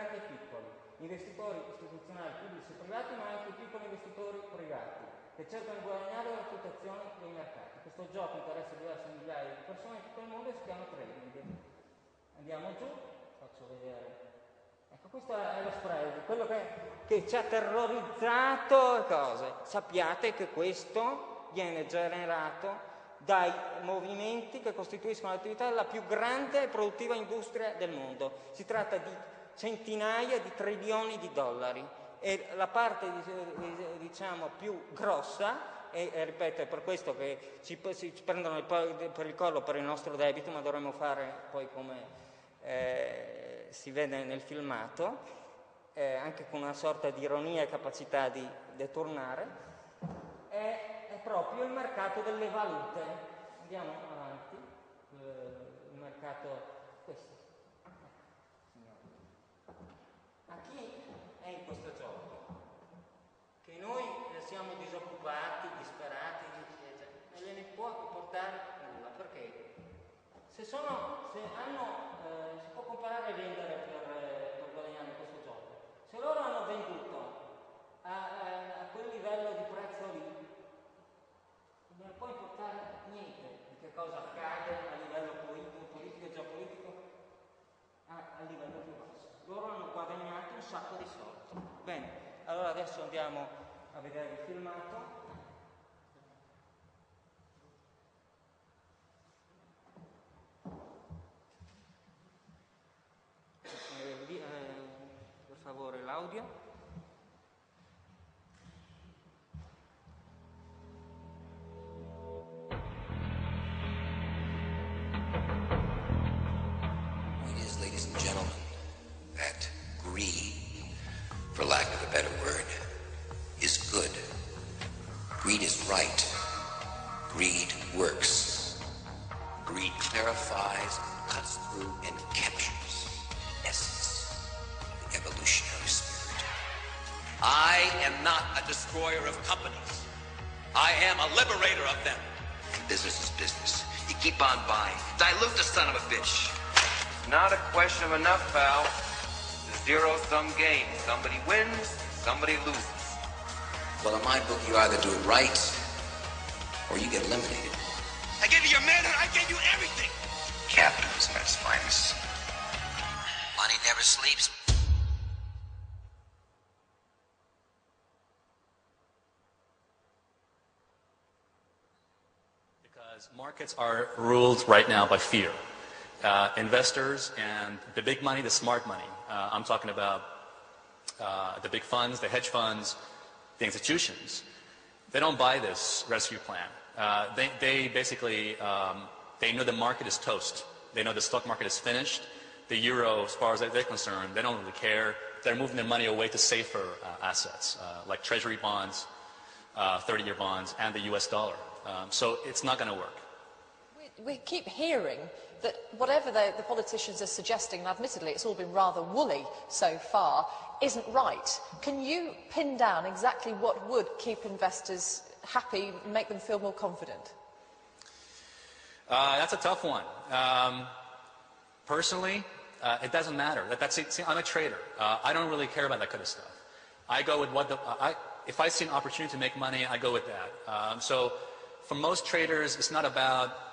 grandi e piccoli, investitori istituzionali pubblici e privati, ma anche piccoli investitori privati, che cercano di guadagnare la reputazione dei mercati. Questo gioco interessa diverse migliaia di persone in tutto il mondo e si chiama trading. Andiamo giù, faccio vedere. Ecco, questo è lo spread, quello che ci ha terrorizzato cose. Sappiate che questo viene generato dai movimenti che costituiscono l'attività della più grande e produttiva industria del mondo. Si tratta di centinaia di trilioni di dollari e la parte diciamo più grossa, e ripeto è per questo che ci prendono per il collo per il nostro debito, ma dovremmo fare poi come si vede nel filmato, anche con una sorta di ironia e capacità di deturrare, è proprio il mercato delle valute. Andiamo avanti, il mercato, questo. A chi è in questo gioco? Che noi siamo disoccupati, disperati, non gliene può portare nulla, perché se si può comprare e vendere per guadagnare questo gioco. Se loro hanno venduto a quel livello di prezzo lì, non può importare niente di che cosa accade a livello politico e geopolitico a livello più basso. Loro hanno guadagnato un sacco di soldi. Bene, allora adesso andiamo a vedere il filmato. Per favore l'audio. Ladies and gentlemen, that greed, for lack of a better word, is good. Greed is right. Greed works. Greed clarifies, cuts through, and captures the essence of the evolutionary spirit. I am not a destroyer of companies. I am a liberator of them. And business is business. You keep on buying. Dilute the son of a bitch. Not a question of enough, pal. It's a zero-sum game. Somebody wins, somebody loses. Well, in my book, you either do it right, or you get eliminated. I gave you your manhood, I gave you everything! Capitalism at its finest. Money never sleeps. Because markets are ruled right now by fear. Investors and the big money, the smart money. I'm talking about the big funds, the hedge funds, the institutions. They don't buy this rescue plan. They basically, they know the market is toast. They know the stock market is finished. The euro, as far as they're concerned, they don't really care. They're moving their money away to safer assets, like treasury bonds, 30-year bonds, and the US dollar. So it's not going to work. We keep hearing that whatever the politicians are suggesting, and admittedly it's all been rather woolly so far, isn't right. Can you pin down exactly what would keep investors happy, make them feel more confident? That's a tough one. Personally, it doesn't matter. See, I'm a trader. I don't really care about that kind of stuff. I go with what if I see an opportunity to make money, I go with that. So for most traders, it's not about.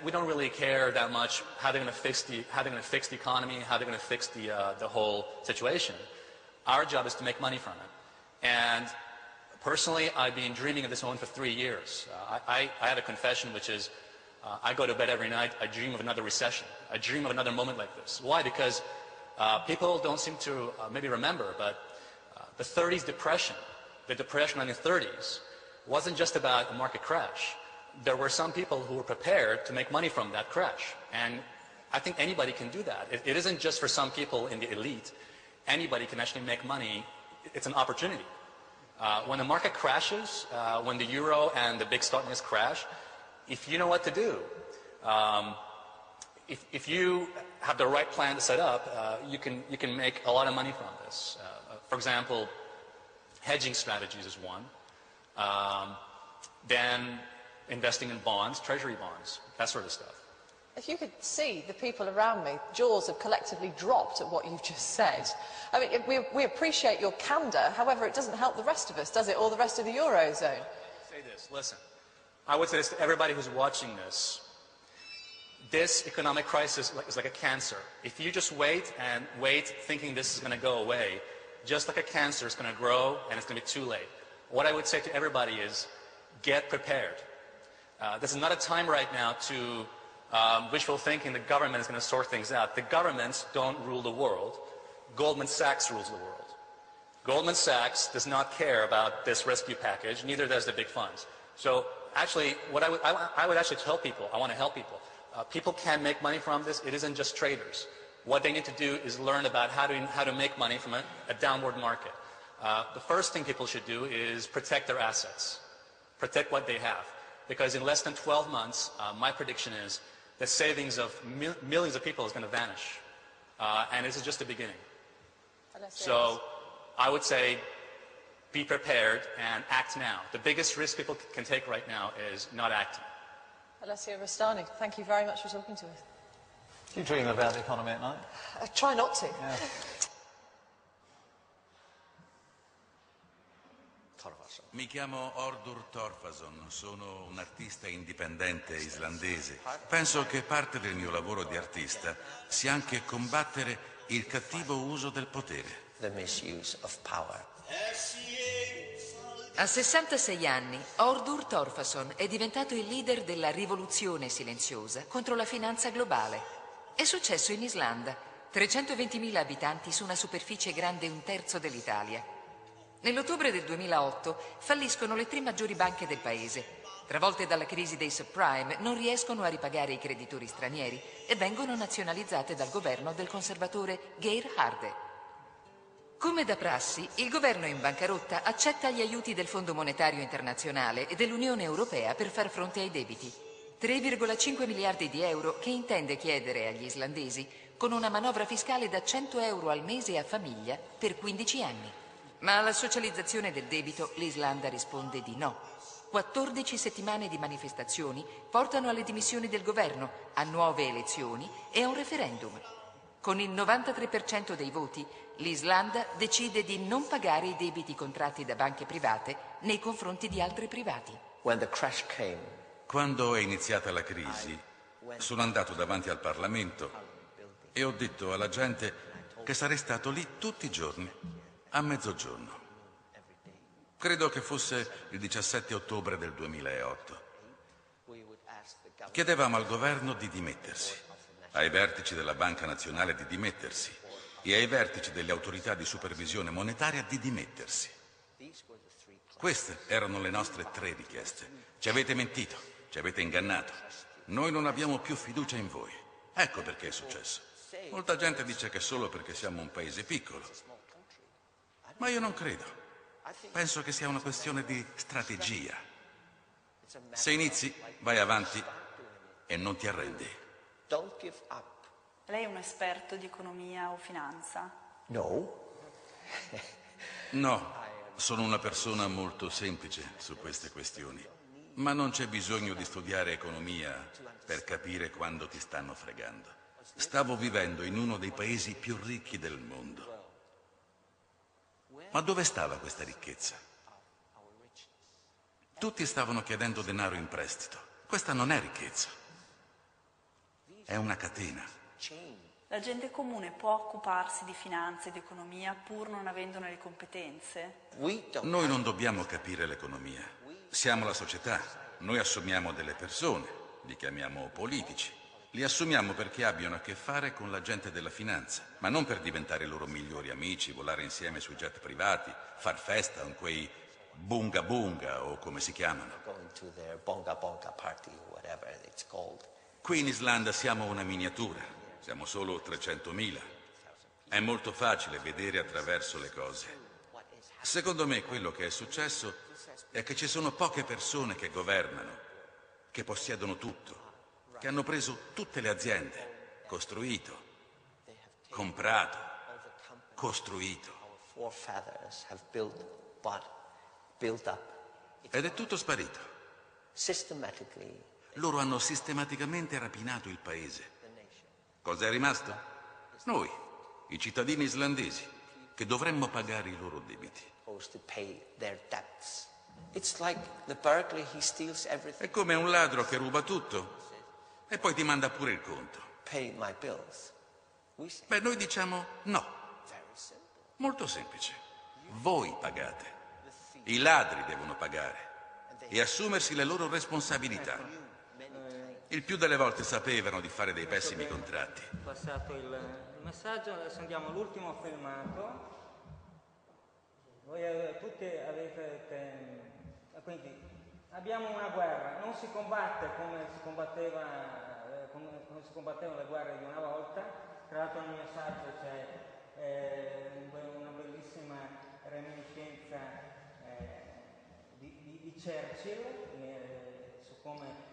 We don't really care that much how they're going to fix the economy, how they're going to fix the whole situation. Our job is to make money from it. And personally, I've been dreaming of this moment for 3 years. I have a confession, which is I go to bed every night, I dream of another recession. I dream of another moment like this. Why? Because people don't seem to maybe remember, but the 30s depression, the depression in the 30s, wasn't just about a market crash. There were some people who were prepared to make money from that crash. And I think anybody can do that. It isn't just for some people in the elite. Anybody can actually make money. It's an opportunity. When the market crashes, when the euro and the big stock markets crash, if you know what to do, if you have the right plan to set up, you can make a lot of money from this. For example, hedging strategies is one. Then investing in bonds, treasury bonds, that sort of stuff. If you could see the people around me, jaws have collectively dropped at what you've just said. I mean, we appreciate your candour, however, it doesn't help the rest of us, does it, or the rest of the Eurozone? Say this, listen. I would say this to everybody who's watching this. This economic crisis is like a cancer. If you just wait and wait thinking this is going to go away, just like a cancer, it's going to grow and it's going to be too late. What I would say to everybody is get prepared. This is not a time right now to wishful thinking the government is going to sort things out. The governments don't rule the world. Goldman Sachs rules the world. Goldman Sachs does not care about this rescue package, neither does the big funds. So actually, what I would actually tell people, I want to help people. People can make money from this. It isn't just traders. What they need to do is learn about how to make money from a downward market. The first thing people should do is protect their assets, protect what they have. Because in less than 12 months, my prediction is the savings of millions of people is going to vanish. And this is just the beginning. So I would say be prepared and act now. The biggest risk people can take right now is not acting. Alessia Rastani, thank you very much for talking to us. Do you dream about the economy at night? I try not to. Yeah. Mi chiamo Ordur Torfason, sono un artista indipendente islandese. Penso che parte del mio lavoro di artista sia anche combattere il cattivo uso del potere. The misuse of power. A 66 anni, Ordur Torfason è diventato il leader della rivoluzione silenziosa contro la finanza globale. È successo in Islanda, 320.000 abitanti su una superficie grande un terzo dell'Italia. Nell'ottobre del 2008 falliscono le 3 maggiori banche del paese. Travolte dalla crisi dei subprime, non riescono a ripagare i creditori stranieri e vengono nazionalizzate dal governo del conservatore Geir Haarde. Come da prassi, il governo in bancarotta accetta gli aiuti del Fondo Monetario Internazionale e dell'Unione Europea per far fronte ai debiti. 3,5 miliardi di euro che intende chiedere agli islandesi con una manovra fiscale da 100 euro al mese a famiglia per 15 anni. Ma alla socializzazione del debito l'Islanda risponde di no. 14 settimane di manifestazioni portano alle dimissioni del governo, a nuove elezioni e a un referendum. Con il 93% dei voti, l'Islanda decide di non pagare i debiti contratti da banche private nei confronti di altri privati. Quando è iniziata la crisi, sono andato davanti al Parlamento e ho detto alla gente che sarei stato lì tutti i giorni, a mezzogiorno. Credo che fosse il 17 ottobre del 2008. Chiedevamo al governo di dimettersi, ai vertici della Banca Nazionale di dimettersi e ai vertici delle autorità di supervisione monetaria di dimettersi. Queste erano le nostre 3 richieste. Ci avete mentito, ci avete ingannato. Noi non abbiamo più fiducia in voi. Ecco perché è successo. Molta gente dice che è solo perché siamo un paese piccolo. Ma io non credo. Penso che sia una questione di strategia. Se inizi, vai avanti e non ti arrendi. Lei è un esperto di economia o finanza? No, sono una persona molto semplice su queste questioni. Ma non c'è bisogno di studiare economia per capire quando ti stanno fregando. Stavo vivendo in uno dei paesi più ricchi del mondo. Ma dove stava questa ricchezza? Tutti stavano chiedendo denaro in prestito. Questa non è ricchezza. È una catena. La gente comune può occuparsi di finanza e di economia pur non avendone le competenze? Noi non dobbiamo capire l'economia. Siamo la società. Noi assumiamo delle persone, li chiamiamo politici. Li assumiamo perché abbiano a che fare con la gente della finanza, ma non per diventare i loro migliori amici, volare insieme sui jet privati, far festa con quei bunga bunga o come si chiamano. Qui in Islanda siamo una miniatura, siamo solo 300.000. È molto facile vedere attraverso le cose. Secondo me quello che è successo è che ci sono poche persone che governano, che possiedono tutto, che hanno preso tutte le aziende, costruito, comprato, costruito. Ed è tutto sparito. Loro hanno sistematicamente rapinato il paese. Cosa è rimasto? Noi, i cittadini islandesi, che dovremmo pagare i loro debiti. È come un ladro che ruba tutto e poi ti manda pure il conto. Beh, noi diciamo no. Molto semplice. Voi pagate. I ladri devono pagare e assumersi le loro responsabilità. Il più delle volte sapevano di fare dei pessimi contratti. Ho passato il messaggio, adesso andiamo all'ultimo filmato. Voi tutti avete... Quindi abbiamo una guerra, non si combatte come si combattevano le guerre di una volta. Tra l'altro nel messaggio c'è una bellissima reminiscenza di Churchill su come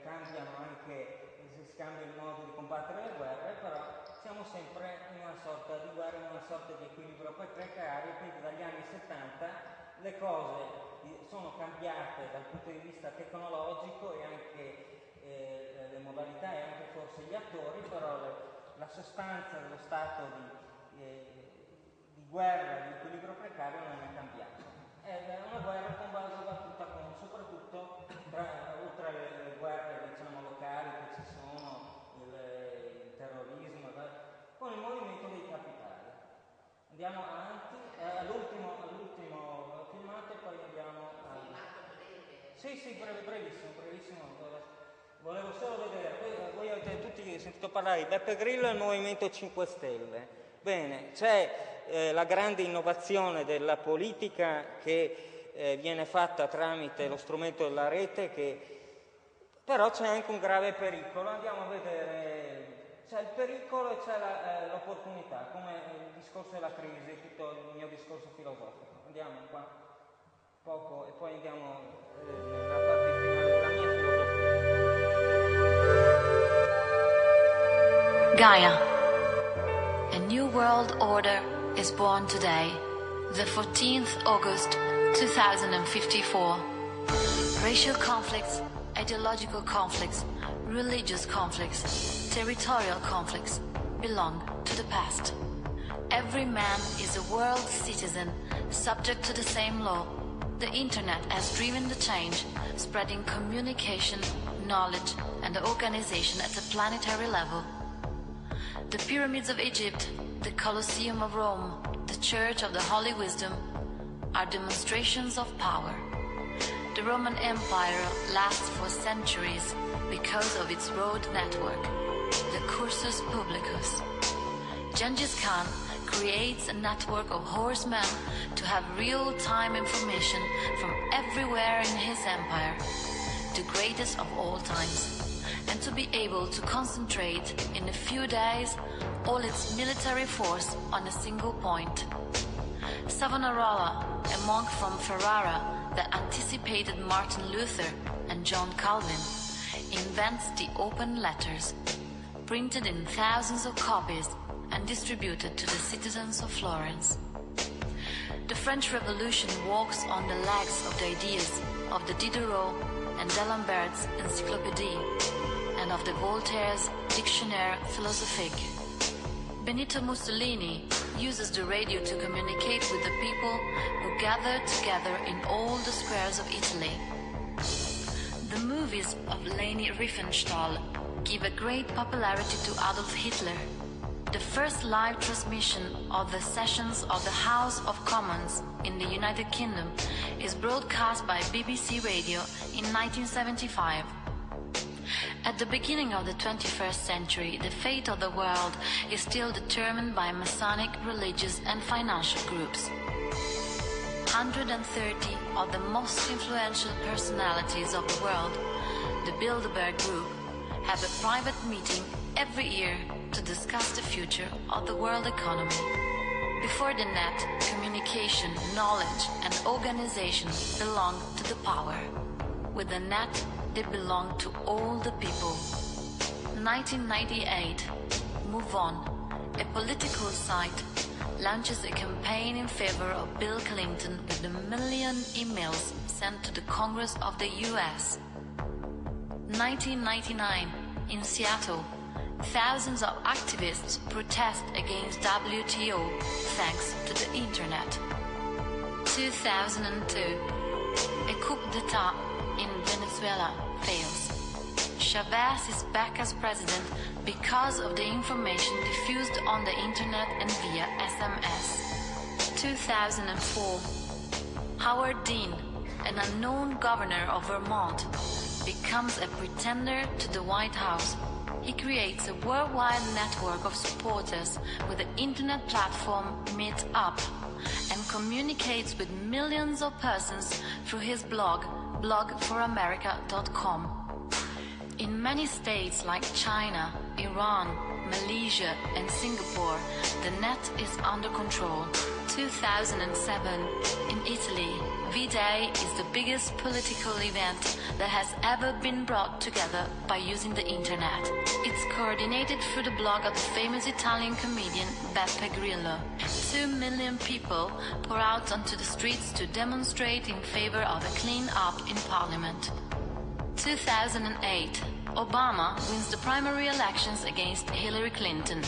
cambiano anche, si scambia il modo di combattere le guerre, però siamo sempre in una sorta di guerra, in una sorta di equilibrio poi precario, quindi dagli anni 70 le cose sono cambiate dal punto di vista tecnologico e anche le modalità e anche forse gli attori, però la sostanza dello stato di guerra, di equilibrio precario non è cambiata. È una guerra combattuta soprattutto oltre alle guerre diciamo locali che ci sono, il terrorismo, con il movimento dei capitali. Andiamo avanti, all'ultimo filmato e poi andiamo a... Sì, brevissimo. Volevo solo vedere, voi avete tutti sentito parlare di Beppe Grillo e il Movimento 5 Stelle. Bene, c'è la grande innovazione della politica che viene fatta tramite lo strumento della rete, però c'è anche un grave pericolo. Andiamo a vedere, c'è il pericolo e c'è l'opportunità, come il discorso della crisi, tutto il mio discorso filosofico. Andiamo qua poco e poi andiamo nella parte finale della mia filosofia. Gaia. A new world order is born today, the 14th August 2054. Racial conflicts, ideological conflicts, religious conflicts, territorial conflicts belong to the past. Every man is a world citizen, subject to the same law. The internet has driven the change, spreading communication, knowledge, and organization at a planetary level. The pyramids of Egypt, the Colosseum of Rome, the Church of the Holy Wisdom are demonstrations of power. The Roman Empire lasts for centuries because of its road network, the Cursus Publicus. Genghis Khan creates a network of horsemen to have real-time information from everywhere in his empire, the greatest of all times, and to be able to concentrate in a few days all its military force on a single point. Savonarola, a monk from Ferrara that anticipated Martin Luther and John Calvin, invents the open letters, printed in thousands of copies and distributed to the citizens of Florence. The French Revolution walks on the legs of the ideas of the Diderot and d'Alembert's Encyclopédie and of the Voltaire's Dictionnaire Philosophique. Benito Mussolini uses the radio to communicate with the people who gather together in all the squares of Italy. The movies of Leni Riefenstahl give a great popularity to Adolf Hitler. The first live transmission of the sessions of the House of Commons in the United Kingdom is broadcast by BBC Radio in 1975. At the beginning of the 21st century, the fate of the world is still determined by Masonic, religious and financial groups. 130 of the most influential personalities of the world, the Bilderberg Group, have a private meeting every year to discuss the future of the world economy. Before the net, communication, knowledge and organization belong to the power. With the net, they belong to all the people. 1998, Move On, a political site, launches a campaign in favor of Bill Clinton with 1 million emails sent to the Congress of the US. 1999, in Seattle, thousands of activists protest against WTO thanks to the internet. 2002, a coup d'etat in Venezuela fails. Chavez is back as president because of the information diffused on the internet and via SMS. 2004, Howard Dean, an unknown governor of Vermont, becomes a pretender to the White House. He creates a worldwide network of supporters with the internet platform Meet Up and communicates with millions of persons through his blog, blogforamerica.com. In many states like China, Iran, Malaysia and Singapore, the net is under control. 2007, in Italy, V-Day is the biggest political event that has ever been brought together by using the internet. It's coordinated through the blog of the famous Italian comedian Beppe Grillo. 2 million people pour out onto the streets to demonstrate in favor of a clean-up in parliament. 2008, Obama wins the primary elections against Hillary Clinton.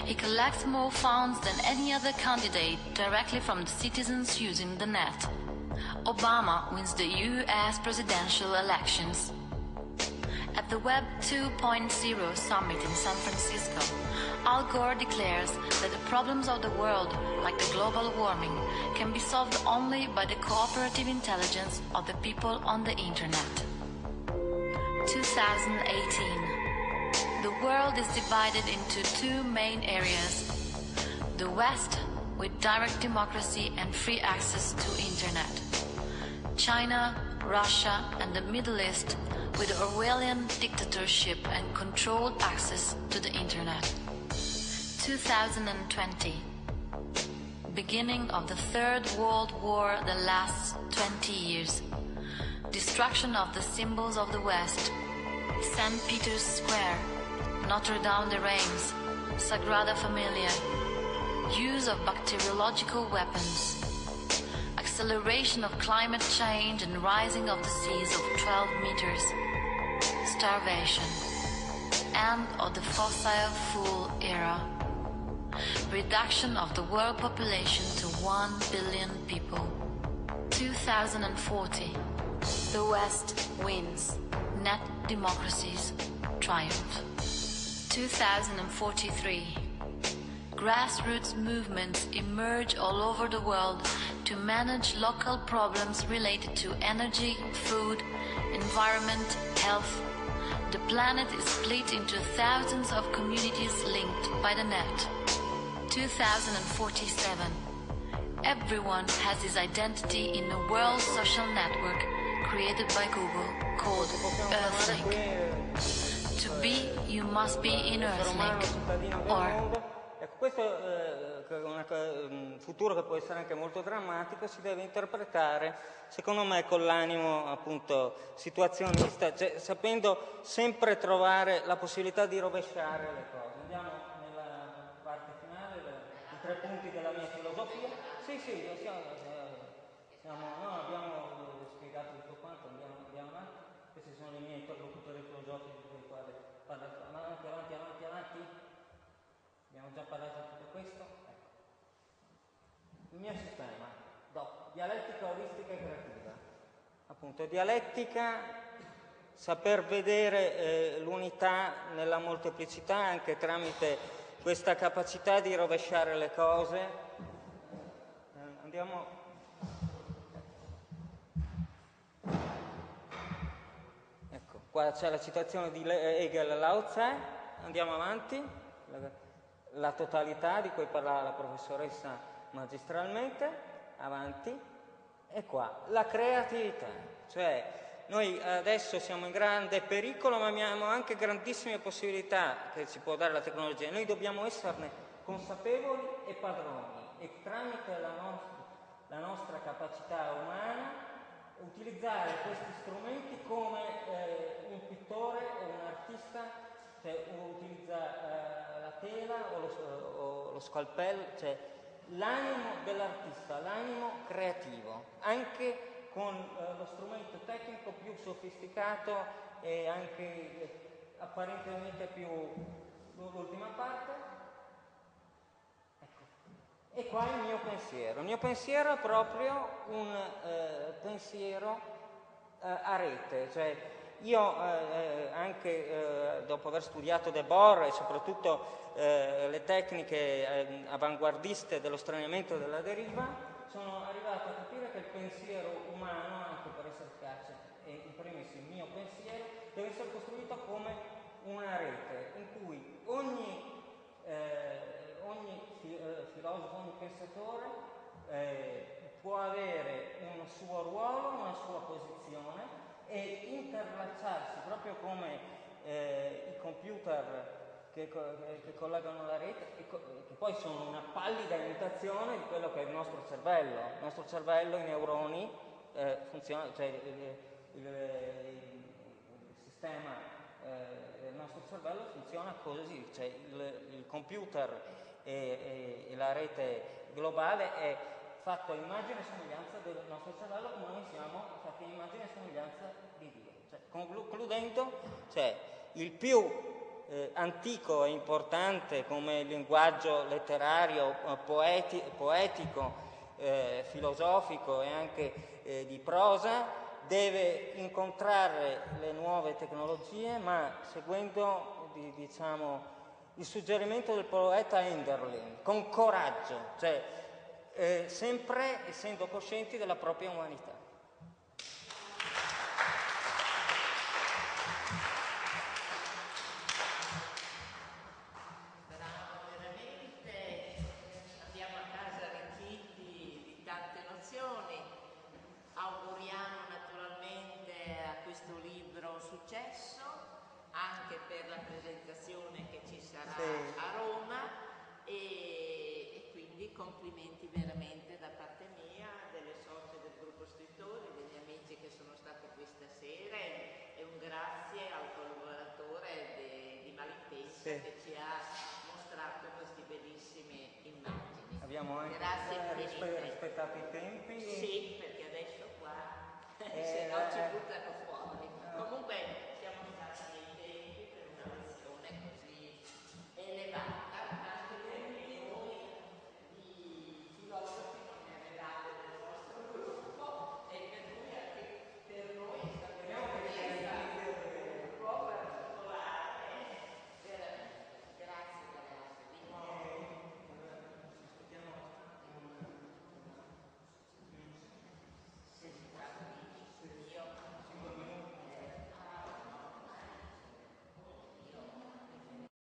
He collects more funds than any other candidate directly from the citizens using the net. Obama wins the US presidential elections. At the Web 2.0 summit in San Francisco, Al Gore declares that the problems of the world, like the global warming, can be solved only by the cooperative intelligence of the people on the internet. 2018. The world is divided into two main areas. The West, with direct democracy and free access to internet. China, Russia and the Middle East, with Orwellian dictatorship and controlled access to the internet. 2020. Beginning of the Third World War that lasts 20 years. Destruction of the symbols of the West, St. Peter's Square, Notre Dame de Reims, Sagrada Familia, use of bacteriological weapons, acceleration of climate change and rising of the seas of 12 meters, starvation, end of the fossil fuel era, reduction of the world population to 1 billion people. 2040. The West wins. Net democracies triumph. 2043. Grassroots movements emerge all over the world to manage local problems related to energy, food, environment, health. The planet is split into thousands of communities linked by the net. 2047. Everyone has his identity in a world social network created by Google called Earthlink. To be, you must be in Earthlink. Or questo è un futuro che può essere anche molto drammatico, si deve interpretare, secondo me, con l'animo appunto situazionista, cioè sapendo sempre trovare la possibilità di rovesciare le cose. Andiamo nella parte finale, i 3 punti della mia filosofia. Sì, abbiamo spiegato tutto quanto, andiamo avanti. Questi sono i miei interlocutori filosofici con i quali parlo. Avanti. Abbiamo già parlato di tutto questo. Ecco. Il mio sistema, dialettica olistica e creativa. Appunto, dialettica, saper vedere l'unità nella molteplicità anche tramite questa capacità di rovesciare le cose. Andiamo. Ecco, qua c'è la citazione di Hegel e Lao Tse. Andiamo avanti. La totalità di cui parlava la professoressa magistralmente, avanti, e qua la creatività, cioè noi adesso siamo in grande pericolo ma abbiamo anche grandissime possibilità che ci può dare la tecnologia, noi dobbiamo esserne consapevoli e padroni e tramite la nostra capacità umana utilizzare questi strumenti come un pittore o un artista utilizza la tela o lo scalpello, cioè l'animo dell'artista, l'animo creativo, anche con lo strumento tecnico più sofisticato e anche apparentemente più l'ultima parte. Ecco. E qua il mio pensiero. Il mio pensiero è proprio un pensiero a rete, cioè io anche dopo aver studiato Debord e soprattutto le tecniche avanguardiste dello straniamento e della deriva, sono arrivato a capire che il pensiero umano, anche per essere efficace, e in primis il mio pensiero, deve essere costruito come una rete in cui ogni filosofo, ogni pensatore può avere un suo ruolo, una sua posizione e interlacciarsi proprio come i computer che collegano la rete, che poi sono una pallida imitazione di quello che è il nostro cervello. Il nostro cervello, i neuroni, funziona, cioè il sistema del nostro cervello funziona così, cioè il computer e la rete globale è fatto a immagine e somiglianza del nostro cervello, come noi siamo fatti a immagine e somiglianza di Dio. Cioè, concludendo, cioè, il più antico e importante come linguaggio letterario, poetico, filosofico e anche di prosa, deve incontrare le nuove tecnologie, ma seguendo, diciamo, il suggerimento del poeta Enderlin, con coraggio, cioè sempre essendo coscienti della propria umanità. Bravo, veramente. Andiamo a casa arricchiti di tante nozioni. Auguriamo naturalmente a questo libro successo, anche per la presentazione che ci sarà a Roma, e quindi complimenti veramente da parte mia, delle socie del gruppo scrittori, degli amici che sono stati questa sera, e un grazie al collaboratore di Malpensa che ci ha mostrato queste bellissime immagini. Abbiamo anche rispettato i tempi. Sì, perché adesso qua se no ci buttano fuori. Comunque